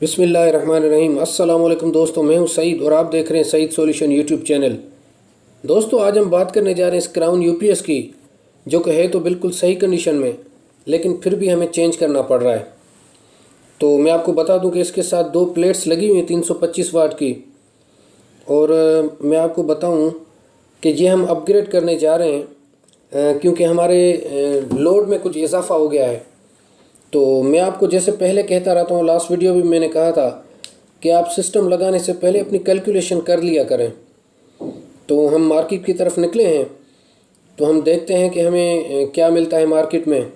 बिस्मिल्लाहिर्रहमानिर्रहीम। अस्सलाम वालेकुम दोस्तों, मैं हूं सईद और आप देख रहे हैं सईद सॉल्यूशन यूट्यूब चैनल। दोस्तों, आज हम बात करने जा रहे हैं इस क्राउन यूपीएस की, जो कि है तो बिल्कुल सही कंडीशन में, लेकिन फिर भी हमें चेंज करना पड़ रहा है। तो मैं आपको बता दूं कि इसके साथ दो प्लेट्स लगी हुई हैं 325 वाट की। और मैं आपको बताऊं कि ये हम अपग्रेड करने जा रहे हैं क्योंकि हमारे लोड में कुछ इजाफा हो गया है। तो मैं आपको जैसे पहले कहता रहता हूँ, लास्ट वीडियो भी मैंने कहा था कि आप सिस्टम लगाने से पहले अपनी कैलकुलेशन कर लिया करें। तो हम मार्केट की तरफ निकले हैं, तो हम देखते हैं कि हमें क्या मिलता है मार्केट में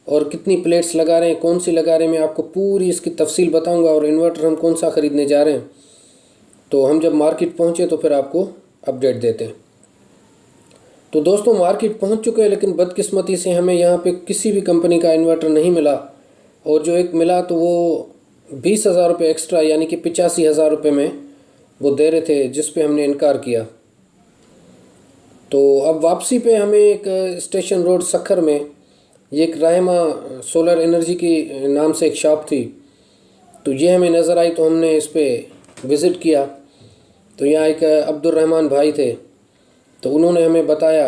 और कितनी प्लेट्स लगा रहे हैं, कौन सी लगा रहे हैं। मैं आपको पूरी इसकी तफसील बताऊंगा और इन्वर्टर हम कौन सा ख़रीदने जा रहे हैं। तो हम जब मार्केट पहुँचे तो फिर आपको अपडेट देते हैं। तो दोस्तों, मार्केट पहुँच चुके हैं, लेकिन बदकिस्मती से हमें यहाँ पे किसी भी कंपनी का इन्वर्टर नहीं मिला। और जो एक मिला तो वो 20,000 रुपये एक्स्ट्रा, यानी कि 85,000 रुपये में वो दे रहे थे, जिस पे हमने इनकार किया। तो अब वापसी पे हमें एक स्टेशन रोड सखर में ये एक रहमा सोलर एनर्जी की नाम से एक शॉप थी, तो ये हमें नज़र आई, तो हमने इस पर विज़िट किया। तो यहाँ एक अब्दुल रहमान भाई थे, तो उन्होंने हमें बताया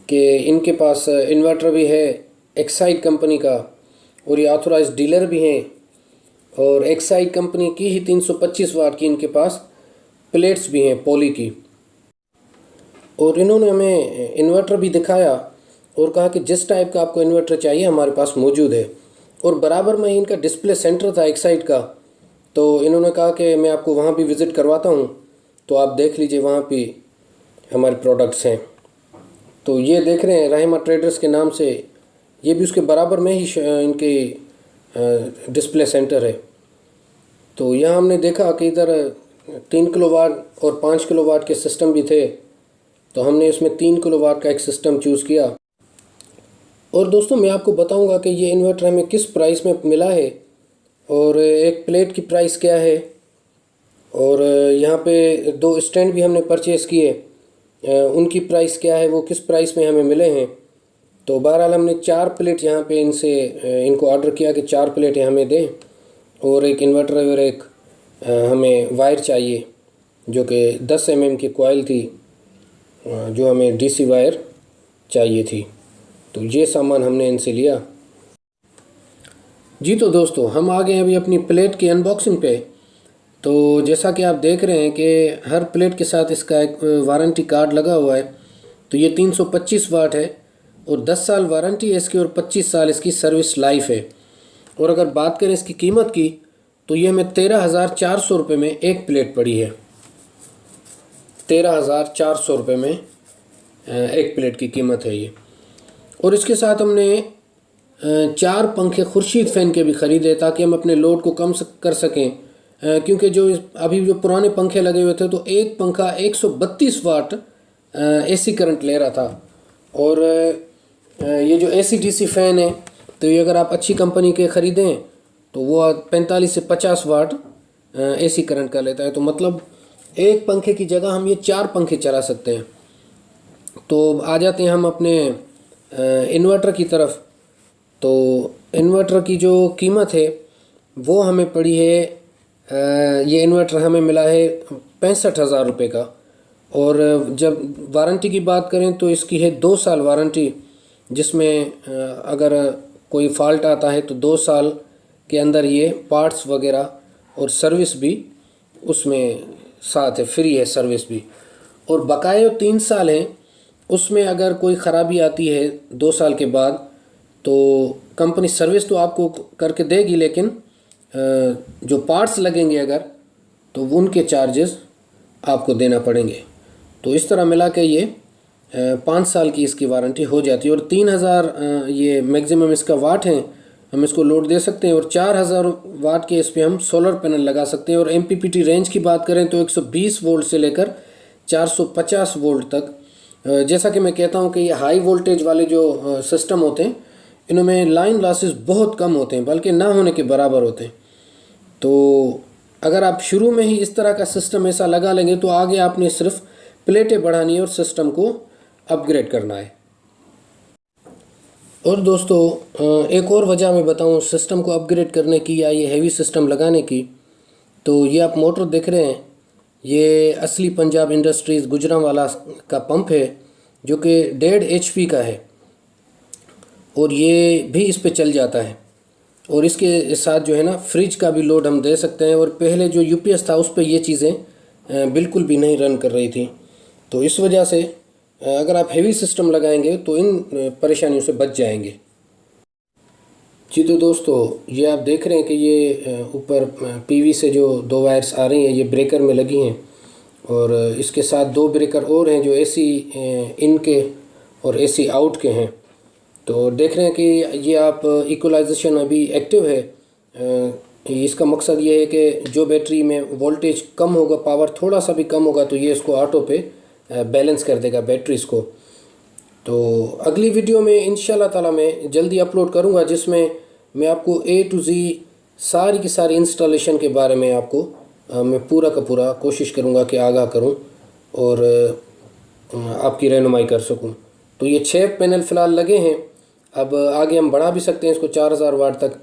कि इनके पास इन्वर्टर भी है एक्साइड कंपनी का, और ये ऑथोराइज्ड डीलर भी हैं। और एक्साइड कंपनी की ही 325 वाट की इनके पास प्लेट्स भी हैं पॉली की। और इन्होंने हमें इन्वर्टर भी दिखाया और कहा कि जिस टाइप का आपको इन्वर्टर चाहिए हमारे पास मौजूद है। और बराबर में इनका डिस्प्ले सेंटर था एक्साइड का, तो इन्होंने कहा कि मैं आपको वहाँ भी विज़िट करवाता हूँ, तो आप देख लीजिए, वहाँ भी हमारे प्रोडक्ट्स हैं। तो ये देख रहे हैं रहमा ट्रेडर्स के नाम से, ये भी उसके बराबर में ही इनके डिस्प्ले सेंटर है। तो यहाँ हमने देखा कि इधर 3 किलोवाट और 5 किलोवाट के सिस्टम भी थे, तो हमने इसमें 3 किलोवाट का एक सिस्टम चूज़ किया। और दोस्तों, मैं आपको बताऊंगा कि ये इन्वर्टर हमें किस प्राइस में मिला है और एक प्लेट की प्राइस क्या है। और यहाँ पे दो स्टैंड भी हमने परचेज़ किए, उनकी प्राइस क्या है, वो किस प्राइस में हमें मिले हैं। तो बहरहाल हमने 4 प्लेट यहाँ पे इनको ऑर्डर किया कि 4 प्लेटें हमें दें, और एक इन्वर्टर और एक हमें वायर चाहिए, जो कि 10 mm की कॉइल थी, जो हमें डीसी वायर चाहिए थी। तो ये सामान हमने इनसे लिया जी। तो दोस्तों, हम आ गए अभी अपनी प्लेट की अनबॉक्सिंग पे। तो जैसा कि आप देख रहे हैं कि हर प्लेट के साथ इसका एक वारंटी कार्ड लगा हुआ है। तो ये 325 वाट है और 10 साल वारंटी है इसकी, और 25 साल इसकी सर्विस लाइफ है। और अगर बात करें इसकी कीमत की, तो ये हमें 13,400 रुपये में एक प्लेट पड़ी है। 13,400 रुपये में एक प्लेट की कीमत है ये। और इसके साथ हमने 4 पंखे खुर्शीद फ़ैन के भी ख़रीदे, ताकि हम अपने लोड को कम कर सकें। क्योंकि अभी जो पुराने पंखे लगे हुए थे, तो एक पंखा 132 वाट एसी करंट ले रहा था। और ये जो एसी डीसी फ़ैन है, तो ये अगर आप अच्छी कंपनी के ख़रीदें तो वो 45 से 50 वाट एसी करंट का लेता है। तो मतलब एक पंखे की जगह हम ये 4 पंखे चला सकते हैं। तो आ जाते हैं हम अपने इन्वर्टर की तरफ। तो इन्वर्टर की जो कीमत है वो हमें पड़ी है, ये इन्वर्टर हमें मिला है 65,000 रुपये का। और जब वारंटी की बात करें तो इसकी है 2 साल वारंटी, जिसमें अगर कोई फ़ाल्ट आता है तो 2 साल के अंदर ये पार्ट्स वगैरह और सर्विस भी उसमें साथ है, फ्री है सर्विस भी। और बकाया 3 साल हैं, उसमें अगर कोई ख़राबी आती है 2 साल के बाद, तो कंपनी सर्विस तो आपको करके देगी, लेकिन जो पार्ट्स लगेंगे अगर, तो उनके चार्जेस आपको देना पड़ेंगे। तो इस तरह मिला के ये 5 साल की इसकी वारंटी हो जाती है। और 3,000 ये मैक्सिमम इसका वाट है, हम इसको लोड दे सकते हैं। और 4,000 वाट के इस पर हम सोलर पैनल लगा सकते हैं। और MPPT रेंज की बात करें तो 120 वोल्ट से लेकर 450 वोल्ट तक। जैसा कि मैं कहता हूं कि ये हाई वोल्टेज वाले जो सिस्टम होते हैं, इनमें लाइन लॉसेस बहुत कम होते हैं, बल्कि ना होने के बराबर होते हैं। तो अगर आप शुरू में ही इस तरह का सिस्टम ऐसा लगा लेंगे, तो आगे आपने सिर्फ प्लेटें बढ़ानी है और सिस्टम को अपग्रेड करना है। और दोस्तों एक और वजह मैं बताऊं सिस्टम को अपग्रेड करने की या ये हैवी सिस्टम लगाने की, तो ये आप मोटर देख रहे हैं, ये असली पंजाब इंडस्ट्रीज़ गुजरांवाला का पंप है जो कि 1.5 HP का है और ये भी इस पे चल जाता है। और इसके साथ जो है ना फ्रिज का भी लोड हम दे सकते हैं। और पहले जो यूपीएस था उस पे ये चीज़ें बिल्कुल भी नहीं रन कर रही थी। तो इस वजह से अगर आप हैवी सिस्टम लगाएंगे तो इन परेशानियों से बच जाएंगे। जी तो दोस्तों ये आप देख रहे हैं कि ये ऊपर पीवी से जो 2 वायर्स आ रही हैं ये ब्रेकर में लगी हैं और इसके साथ 2 ब्रेकर और हैं जो एसी इन के और एसी आउट के हैं। तो देख रहे हैं कि ये आप इक्वलाइजेशन अभी एक्टिव है। इसका मकसद ये है कि जो बैटरी में वोल्टेज कम होगा, पावर थोड़ा सा भी कम होगा, तो ये इसको ऑटो पे बैलेंस कर देगा बैटरीज़ को। तो अगली वीडियो में इंशाल्लाह ताला मैं जल्दी अपलोड करूँगा जिसमें मैं आपको A to Z सारी की सारी इंस्टॉलेशन के बारे में आपको मैं पूरा का पूरा कोशिश करूँगा कि आगाह करूँ और आपकी रहनुमाई कर सकूँ। तो ये 6 पैनल फ़िलहाल लगे हैं, अब आगे हम बढ़ा भी सकते हैं इसको 4000 वाट तक।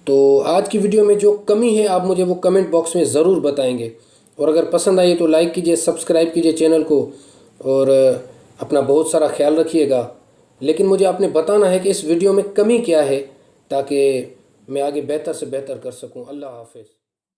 तो आज की वीडियो में जो कमी है आप मुझे वो कमेंट बॉक्स में ज़रूर बताएंगे और अगर पसंद आई तो लाइक कीजिए, सब्सक्राइब कीजिए चैनल को और अपना बहुत सारा ख्याल रखिएगा। लेकिन मुझे आपने बताना है कि इस वीडियो में कमी क्या है ताकि मैं आगे बेहतर से बेहतर कर सकूं। अल्लाह हाफ़िज़।